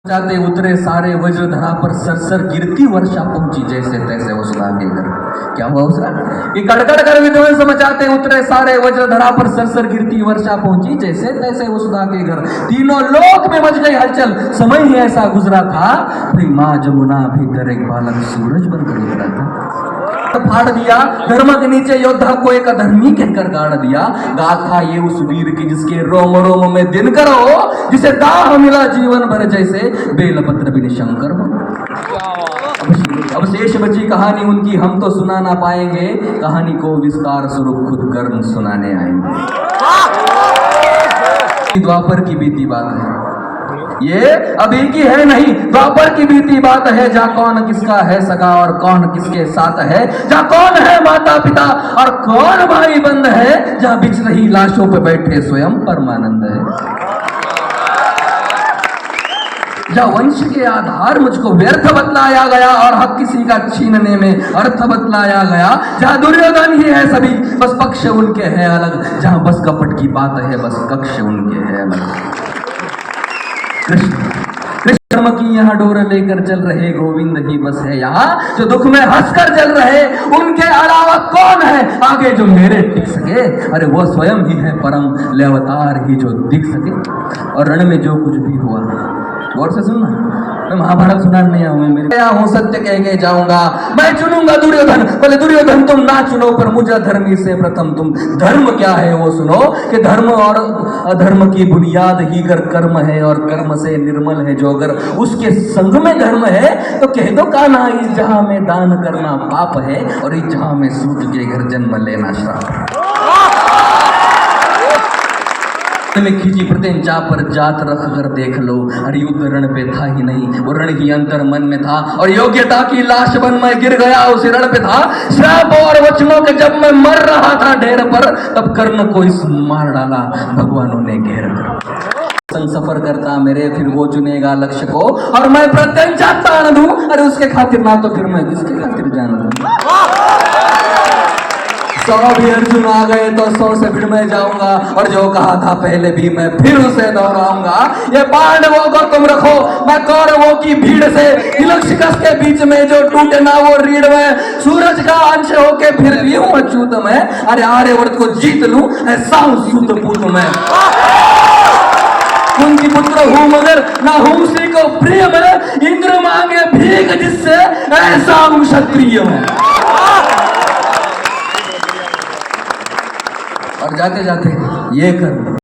जाते उतरे सारे वज्र धरा पर सरसर गिरती वर्षा पहुंची जैसे तैसे वसुधा के घर। क्या हुआ उसका कि कड़कड़ कर विध्वंस मचाते उतरे सारे वज्र धरा पर सरसर गिरती वर्षा पहुंची जैसे तैसे वसुधा के घर। तीनों लोक में मच गई हलचल, समय ही ऐसा गुजरा था भाई माँ जमुना भीतर एक बालक सूरज बनकर उतरा था। फाड़ दिया धर्म के नीचे योद्धा को एक अधर्मी कहकर गाड़ दिया। गाथा ये उस वीर की जिसके रोम रोम में दिनकर हो, जिसे दाह मिला जीवन भर जैसे बेलपत्र बिन शंकर हो। अब शेष बची कहानी उनकी हम तो सुना ना पाएंगे, कहानी को विस्तार स्वरूप खुद कर्म सुनाने आएंगे। द्वापर की बीती बात है ये, अभी की है नहीं, द्वापर की बीती बात है। जहाँ कौन किसका है सगा और कौन किसके साथ है, जहाँ कौन है माता पिता और कौन भाई बंद है, जहाँ बिछ रही लाशों पे बैठे स्वयं परमानंद है। जहाँ वंश के आधार मुझको व्यर्थ बतलाया गया और हक किसी का छीनने में अर्थ बतलाया गया। जहाँ दुर्योधन ही है सभी बस पक्ष उनके हैं अलग, जहाँ बस कपट की बात है बस कक्ष उनके हैं अलग। कृष्ण की यहाँ डोर लेकर चल रहे गोविंद ही बस है यहाँ, जो दुख में हंसकर चल रहे उनके अलावा कौन है आगे जो मेरे टिक सके। अरे वो स्वयं ही है परम ले अवतार ही जो दिख सके। और रण में जो कुछ भी हुआ गौर से सुनना, मैं महाभारत सुनाने नहीं आऊँ, मैं हूँ सत्य कह के जाऊंगा। मैं चुनूंगा दुर्योधन, बोले दुर्योधन तुम ना चुनो पर मुझे धर्मी से प्रथम तुम। धर्म क्या है वो सुनो कि धर्म और अधर्म की बुनियाद ही कर कर्म है और कर्म से निर्मल है जो। अगर उसके संग में धर्म है तो कह दो कान्हा इस जहां में दान करना पाप है और इस जहां में सूत के घर जन्म लेना श्राप है। में खींची प्रत्यंचा पर जात रख कर देख लो, अरे युद्ध रण पे था ही नहीं वो रण ही अंतर मन में था। और योग्यता की लाश बन मैं गिर गया उस रण पे था। श्राप और वचनों के जब मैं मर रहा था ढेर पर, तब कर्ण को इस मार डाला भगवानों ने घेर कर। संग सफर करता मेरे फिर वो चुनेगा लक्ष्य को और मैं प्रत्यंचा तान दूं। अरे उसके खातिर ना तो फिर मैं किसके खातिर जान दूं। 100 भी अर्जुन आ गए तो 100 से फिर मैं जाऊंगा और जो कहा था पहले भी मैं फिर उसे दोहराऊंगा। ये पांडवों को तुम रखो मैं कौरवों की भीड़ से, तिलक शिकस्त के बीच में जो टूटे ना वो रीढ़ में। सूरज का अंश होके फिर भी हूं अच्युत मैं, अरे आर्यवर्त को जीत लूं ऐसा हूं सूत पूत मैं। उनकी पुत्र हूं मगर ना हूं सी को प्रिय मैं, इंद्र मांगे भीख जिससे ऐसा हूं क्षत्रिय मैं। और जाते जाते ये कर